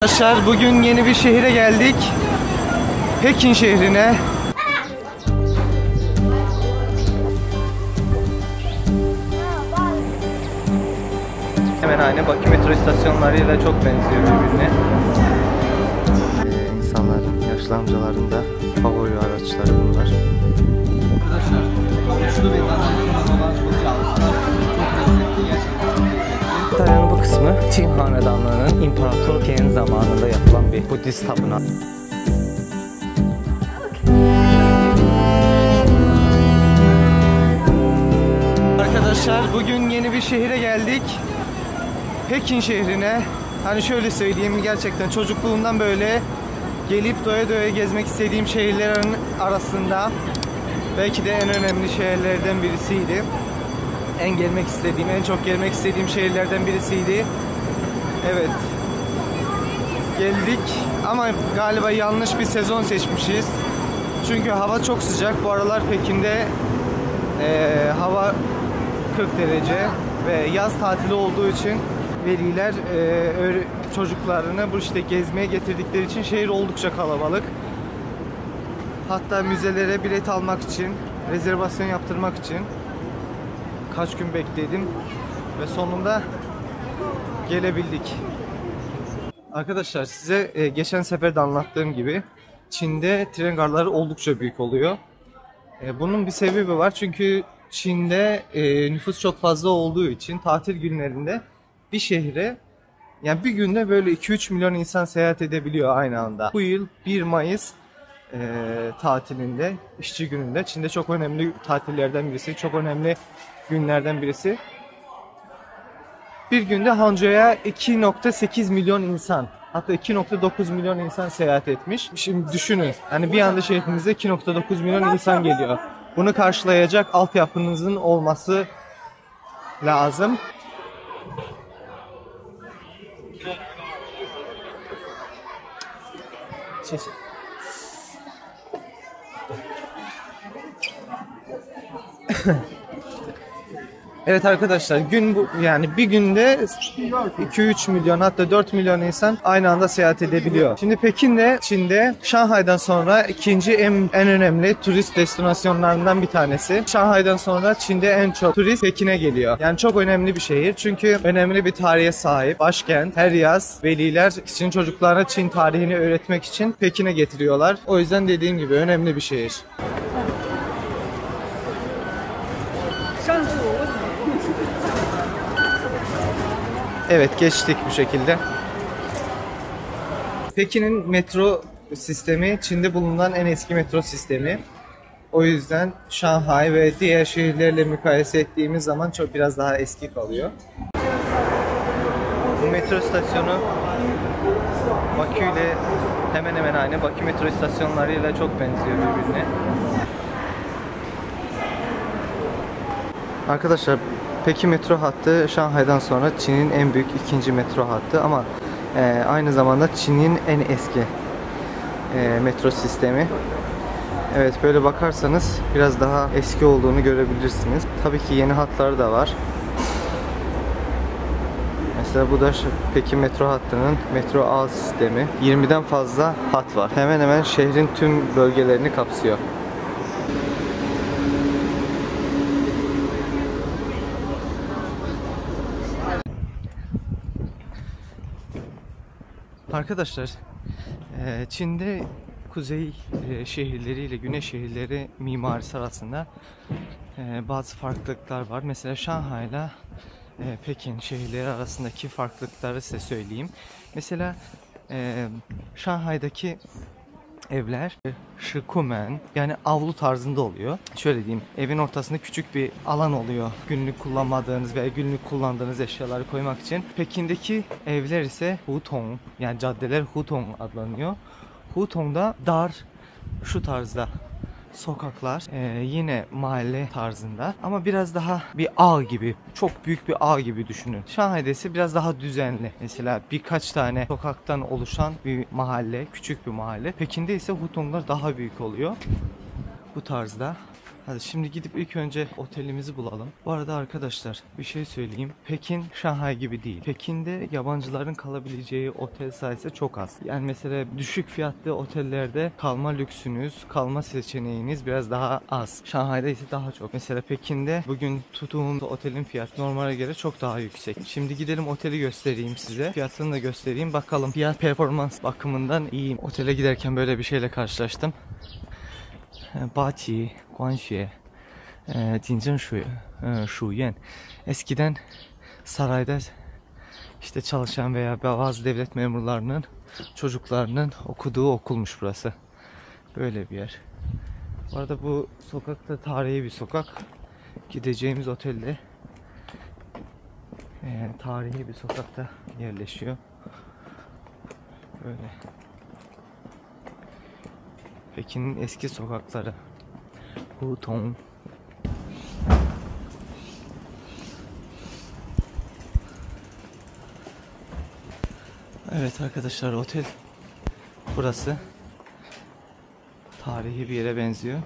Arkadaşlar bugün yeni bir şehire geldik. Pekin şehrine. Hemen aynı Bakü metro istasyonlarıyla çok benziyor birbirine. İnsanların, yaşlı amcaların da favori araçları bunlar. Arkadaşlar, şurada bir dananın olan bu cihazlar çok lezzetli, gerçekten lezzetli. İtalya'nın bu kısmı Çin Hanedanlığı'nın İmparator Qin zamanında yapılan bir Budist tapınağı. Arkadaşlar bugün yeni bir şehire geldik. Pekin şehrine. Hani şöyle söyleyeyim, gerçekten çocukluğumdan böyle gelip doya doya gezmek istediğim şehirlerin arasında belki de en önemli şehirlerden birisiydi. En çok gelmek istediğim şehirlerden birisiydi. Evet. Geldik ama galiba yanlış bir sezon seçmişiz. Çünkü hava çok sıcak. Bu aralar Pekin'de hava 40 derece ve yaz tatili olduğu için veliler çocuklarını bu işte gezmeye getirdikleri için şehir oldukça kalabalık. Hatta müzelere bilet almak için, rezervasyon yaptırmak için kaç gün bekledim ve sonunda gelebildik. Arkadaşlar size geçen sefer de anlattığım gibi Çin'de tren garları oldukça büyük oluyor. Bunun bir sebebi var, çünkü Çin'de nüfus çok fazla olduğu için tatil günlerinde bir şehre, yani bir günde böyle 2-3 milyon insan seyahat edebiliyor aynı anda. Bu yıl 1 Mayıs tatilinde, işçi gününde, Çin'de çok önemli tatillerden birisi, çok önemli günlerden birisi. Bir günde Hangzhou'ya 2.8 milyon insan, hatta 2.9 milyon insan seyahat etmiş. Şimdi düşünün, hani bir anda şehrinize 2.9 milyon insan geliyor. Bunu karşılayacak altyapınızın olması lazım. Evet arkadaşlar, yani bir günde 2-3 milyon, hatta 4 milyon insan aynı anda seyahat edebiliyor. Şimdi Pekin'de, Çin'de Şanghay'dan sonra ikinci en önemli turist destinasyonlarından bir tanesi. Şanghay'dan sonra Çin'de en çok turist Pekin'e geliyor. Yani çok önemli bir şehir, çünkü önemli bir tarihe sahip. Başkent. Her yaz veliler Çin çocuklarına Çin tarihini öğretmek için Pekin'e getiriyorlar. O yüzden dediğim gibi önemli bir şehir. Evet, geçtik bu şekilde. Pekin'in metro sistemi Çin'de bulunan en eski metro sistemi. O yüzden Şanghay ve diğer şehirlerle mukayese ettiğimiz zaman biraz daha eski kalıyor. Bu metro istasyonu Bakü ile hemen hemen aynı. Bakü metro istasyonlarıyla çok benziyor birbirine. Arkadaşlar, Pekin metro hattı Şanghay'dan sonra Çin'in en büyük ikinci metro hattı, ama aynı zamanda Çin'in en eski metro sistemi. Evet, böyle bakarsanız biraz daha eski olduğunu görebilirsiniz. Tabii ki yeni hatları da var. Mesela bu da Pekin metro hattının metro ağ sistemi. 20'den fazla hat var. Hemen hemen şehrin tüm bölgelerini kapsıyor. Arkadaşlar, Çin'de kuzey şehirleri ile güney şehirleri mimarisi arasında bazı farklılıklar var. Mesela Şanghay ile Pekin şehirleri arasındaki farklılıkları size söyleyeyim. Mesela Şanghay'daki evler şikumen, yani avlu tarzında oluyor. Şöyle diyeyim, evin ortasında küçük bir alan oluyor günlük kullanmadığınız veya günlük kullandığınız eşyaları koymak için. Pekin'deki evler ise hutong, yani caddeler hutong adlanıyor. Hutong'da dar, şu tarzda sokaklar, yine mahalle tarzında, ama biraz daha bir ağ gibi, çok büyük bir ağ gibi düşünün. Şanghay'da ise biraz daha düzenli. Mesela birkaç tane sokaktan oluşan bir mahalle, küçük bir mahalle. Pekin'de ise hutonglar daha büyük oluyor. Bu tarzda. Hadi şimdi gidip ilk önce otelimizi bulalım. Bu arada arkadaşlar bir şey söyleyeyim. Pekin, Şanghay gibi değil. Pekin'de yabancıların kalabileceği otel sayısı çok az. Yani mesela düşük fiyatlı otellerde kalma lüksünüz, kalma seçeneğiniz biraz daha az. Şanghay'da ise daha çok. Mesela Pekin'de bugün tuttuğum otelin fiyatı normale göre çok daha yüksek. Şimdi gidelim oteli göstereyim size. Fiyatını da göstereyim. Bakalım fiyat performans bakımından iyiyim. Otele giderken böyle bir şeyle karşılaştım. Baqi, Guanxue, Jinzheng Şuyan. Eskiden sarayda işte çalışan veya bazı devlet memurlarının çocuklarının okuduğu okulmuş burası. Böyle bir yer. Bu arada bu sokak da tarihi bir sokak. Gideceğimiz otelde tarihi bir sokakta yerleşiyor. Böyle. Pekin'in eski sokakları. Hutong. Evet arkadaşlar, otel burası. Tarihi bir yere benziyor.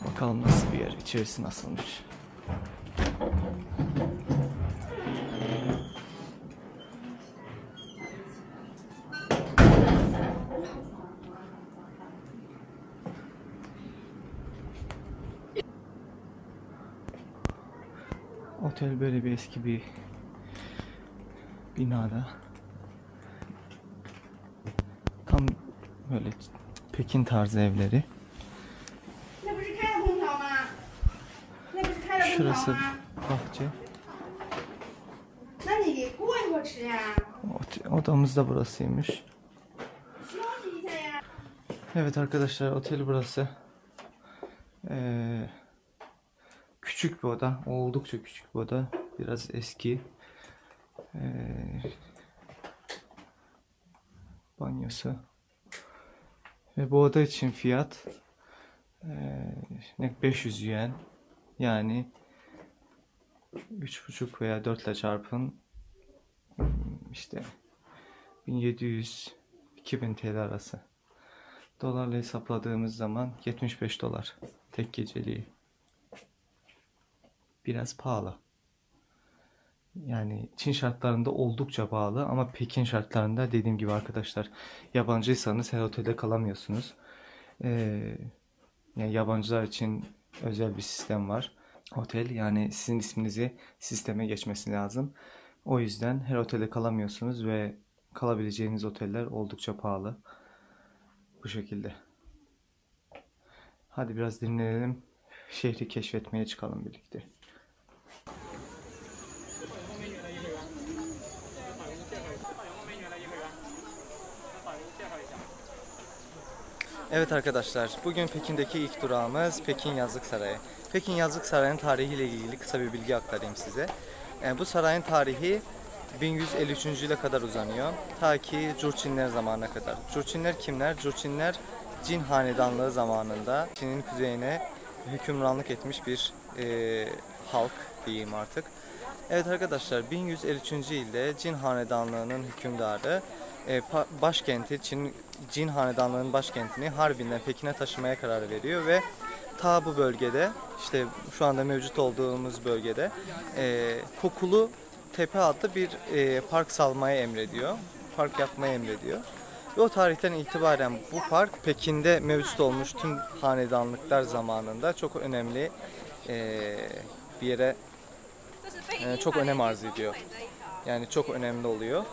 Bakalım nasıl bir yer, içerisi nasılmış. Otel böyle bir eski bir binada. Tam böyle Pekin tarzı evleri. Şurası bahçe. Odamız da burasıymış. Evet arkadaşlar, otel burası. Küçük bir oda. Oldukça küçük bir oda. Biraz eski. Banyosu. Ve bu oda için fiyat 500 yuan. Yani 3,5 veya 4 ile çarpın, işte 1700-2000 TL arası. Dolarla hesapladığımız zaman 75 dolar tek geceliği. Biraz pahalı. Yani Çin şartlarında oldukça pahalı ama Pekin şartlarında dediğim gibi arkadaşlar, yabancıysanız her otelde kalamıyorsunuz. Yani yabancılar için özel bir sistem var. Otel, yani sizin isminizi sisteme geçmesi lazım. O yüzden her otelde kalamıyorsunuz ve kalabileceğiniz oteller oldukça pahalı. Bu şekilde. Hadi biraz dinlenelim. Şehri keşfetmeye çıkalım birlikte. Evet arkadaşlar, bugün Pekin'deki ilk durağımız Pekin Yazlık Sarayı. Pekin Yazlık Sarayı'nın tarihiyle ilgili kısa bir bilgi aktarayım size. Bu sarayın tarihi 1153. yıla kadar uzanıyor. Ta ki Jurchinler zamanına kadar. Jurchinler kimler? Jurchinler Jin Hanedanlığı zamanında Çin'in kuzeyine hükümranlık etmiş bir halk diyeyim artık. Evet arkadaşlar, 1153. yılda Jin Hanedanlığı'nın hükümdarı başkenti, Jin Hanedanlığı'nın başkentini Harbin'den Pekin'e taşımaya karar veriyor ve ta bu bölgede, işte şu anda mevcut olduğumuz bölgede Kokulu Tepe adlı bir park salmaya emrediyor. Park yapmaya emrediyor. Ve o tarihten itibaren bu park Pekin'de mevcut olmuş tüm hanedanlıklar zamanında çok önemli bir yere çok önem arz ediyor. Yani çok önemli oluyor.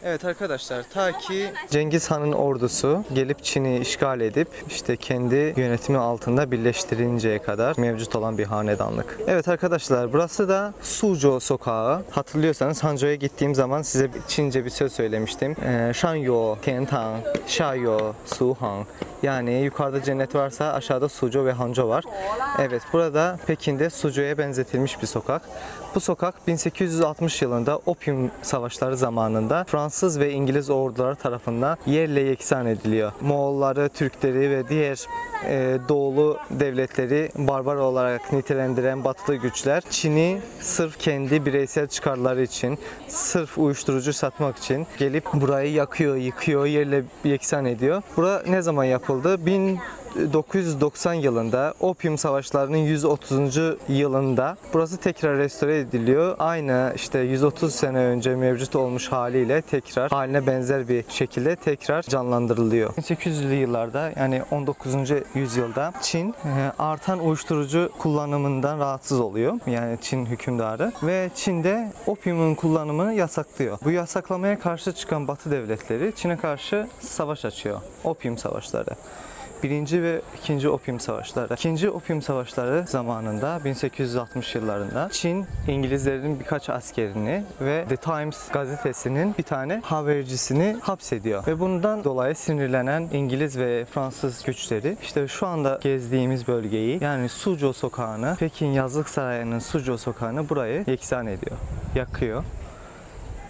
Evet arkadaşlar, ta ki Cengiz Han'ın ordusu gelip Çin'i işgal edip işte kendi yönetimi altında birleştirinceye kadar mevcut olan bir hanedanlık. Evet arkadaşlar, burası da Suzhou Sokağı. Hatırlıyorsanız Hangzhou'ya gittiğim zaman size Çince bir söz söylemiştim. Shangyou Tiantang, Shayo Suhang. Yani yukarıda cennet varsa aşağıda Suzhou ve Hangzhou var. Evet, burada Pekin'de Suzhou'ya benzetilmiş bir sokak. Bu sokak 1860 yılında Opium Savaşları zamanında Fransız ve İngiliz orduları tarafından yerle yeksan ediliyor. Moğolları, Türkleri ve diğer doğulu devletleri barbar olarak nitelendiren batılı güçler Çin'i sırf kendi bireysel çıkarları için, sırf uyuşturucu satmak için gelip burayı yakıyor, yıkıyor, yerle yeksan ediyor. Bura ne zaman yapıldı? 1990 yılında Opium Savaşları'nın 130. yılında burası tekrar restore ediliyor. Aynı işte 130 sene önce mevcut olmuş haliyle tekrar haline benzer bir şekilde tekrar canlandırılıyor. 1800'lü yıllarda yani 19. yüzyılda Çin artan uyuşturucu kullanımından rahatsız oluyor. Yani Çin hükümdarı ve Çin'de opiumun kullanımını yasaklıyor. Bu yasaklamaya karşı çıkan Batı devletleri Çin'e karşı savaş açıyor. Opium savaşları. Birinci ve ikinci opium savaşları. İkinci opium savaşları zamanında 1860 yıllarında Çin İngilizlerin birkaç askerini ve The Times gazetesinin bir tane habercisini hapsediyor. Ve bundan dolayı sinirlenen İngiliz ve Fransız güçleri işte şu anda gezdiğimiz bölgeyi yani Suzhou sokağını, Pekin Yazlık Sarayı'nın Suzhou sokağını burayı yeksan ediyor. Yakıyor.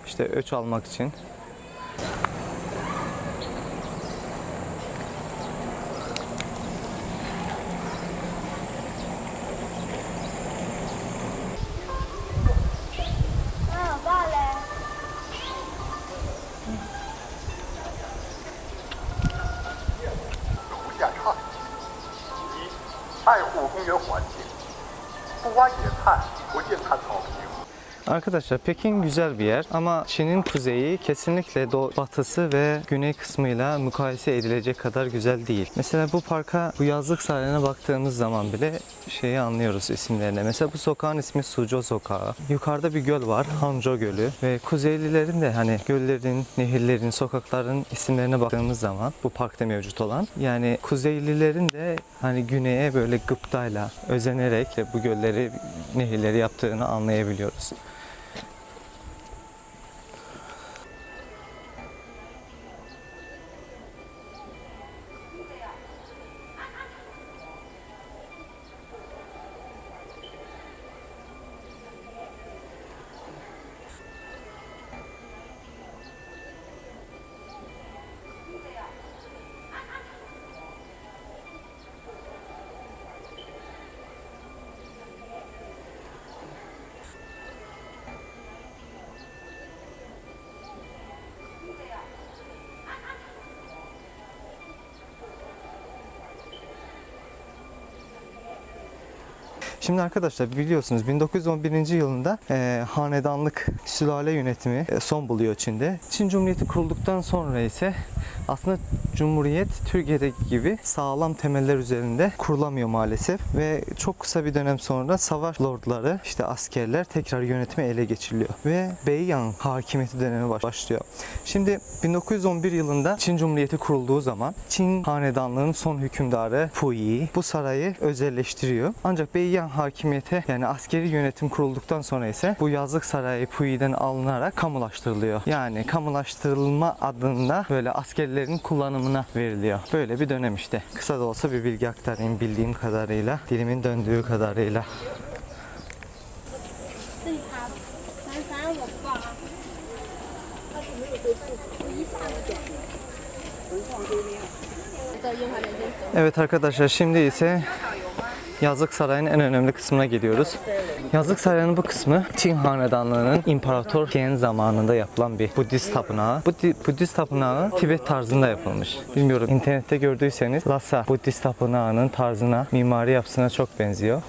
İşte öç almak için. Arkadaşlar Pekin güzel bir yer ama Çin'in kuzeyi kesinlikle batısı ve güney kısmıyla mukayese edilecek kadar güzel değil. Mesela bu parka, bu yazlık sarayına baktığımız zaman bile şeyi anlıyoruz isimlerine. Mesela bu sokağın ismi Suzhou Sokağı. Yukarıda bir göl var, Hangzhou Gölü ve Kuzeylilerin de hani göllerin, nehirlerin, sokakların isimlerine baktığımız zaman bu parkta mevcut olan yani Kuzeylilerin de hani güneye böyle gıptayla, özenerek bu gölleri, nehirleri yaptığını anlayabiliyoruz. Şimdi arkadaşlar biliyorsunuz 1911. yılında hanedanlık sülale yönetimi son buluyor Çin'de. Çin Cumhuriyeti kurulduktan sonra ise aslında Cumhuriyet Türkiye'deki gibi sağlam temeller üzerinde kurulamıyor maalesef ve çok kısa bir dönem sonra savaş lordları işte askerler tekrar yönetimi ele geçiriliyor ve Beiyang hakimiyeti dönemi başlıyor. Şimdi 1911 yılında Çin Cumhuriyeti kurulduğu zaman Çin hanedanlığının son hükümdarı Puyi bu sarayı özelleştiriyor. Ancak Beiyang hakimiyeti yani askeri yönetim kurulduktan sonra ise bu yazlık sarayı Puyi'den alınarak kamulaştırılıyor. Yani kamulaştırılma adında böyle askerlerin kullanımına veriliyor. Böyle bir dönem işte. Kısa da olsa bir bilgi aktarayım bildiğim kadarıyla, dilimin döndüğü kadarıyla. Evet arkadaşlar şimdi ise Yazlık Sarayı'nın en önemli kısmına geliyoruz. Yazlık Sarayı'nın bu kısmı Çin Hanedanlığı'nın İmparator Gen zamanında yapılan bir Budist tapınağı. Bu Budist tapınağı Tibet tarzında yapılmış. Bilmiyorum internette gördüyseniz Lhasa Budist tapınağının tarzına, mimari yapısına çok benziyor.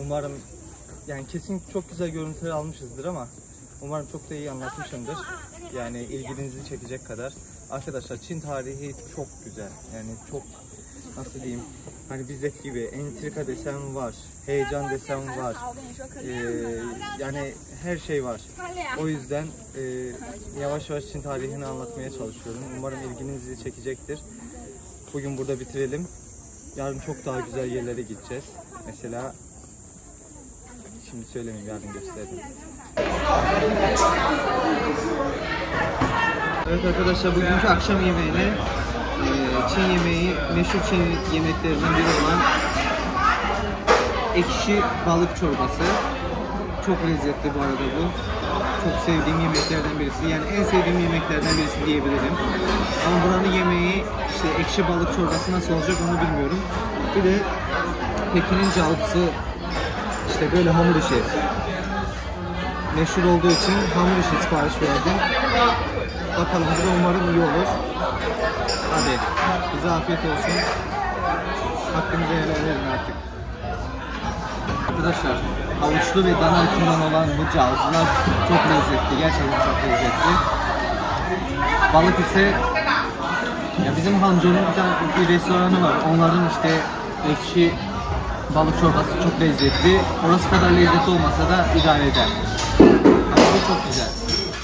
Umarım yani kesin çok güzel görüntüler almışızdır ama umarım çok da iyi anlatmışımdır. Yani ilginizi çekecek kadar. Arkadaşlar Çin tarihi çok güzel. Yani çok nasıl diyeyim? Hani bizdeki gibi entrika desem var, heyecan desem var. Yani her şey var. O yüzden yavaş yavaş Çin tarihini anlatmaya çalışıyorum. Umarım ilginizi çekecektir. Bugün burada bitirelim. Yarın çok daha güzel yerlere gideceğiz. Mesela şimdi söylemeyeyim, yarın göstereyim. Evet arkadaşlar, bugünkü akşam yemeğine Çin yemeği, meşhur Çin yemeklerinden biri olan ekşi balık çorbası. Çok lezzetli bu arada bu. Çok sevdiğim yemeklerden birisi. Yani en sevdiğim yemeklerden birisi diyebilirim. Ama buranın yemeği işte ekşi balık çorbası nasıl olacak onu bilmiyorum. Bir de Pekin'in caltısı, işte böyle hamur işi. Meşhur olduğu için hamur işi sipariş verdim. Bakalım, bu da umarım iyi olur. Hadi bize afiyet olsun. Hakkınızı helal edin artık. Arkadaşlar, havuçlu ve dana etinden olan bu caltılar çok lezzetli. Gerçekten çok lezzetli. Balık ise ya bizim Hangzhou'nun bir restoranı var. Onların işte ekşi balık çorbası çok lezzetli. Orası kadar lezzetli olmasa da idare eder. Ama bu çok güzel.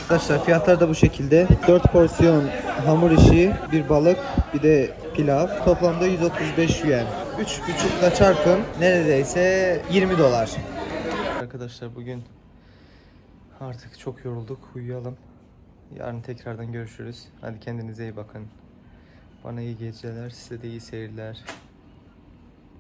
Arkadaşlar fiyatlar da bu şekilde. 4 porsiyon hamur işi, bir balık, bir de pilav. Toplamda 135 yuan. 3,5'la çarpın, neredeyse 20 dolar. Arkadaşlar bugün artık çok yorulduk. Uyuyalım. Yarın tekrardan görüşürüz. Hadi kendinize iyi bakın. Bana iyi geceler, size de iyi seyirler.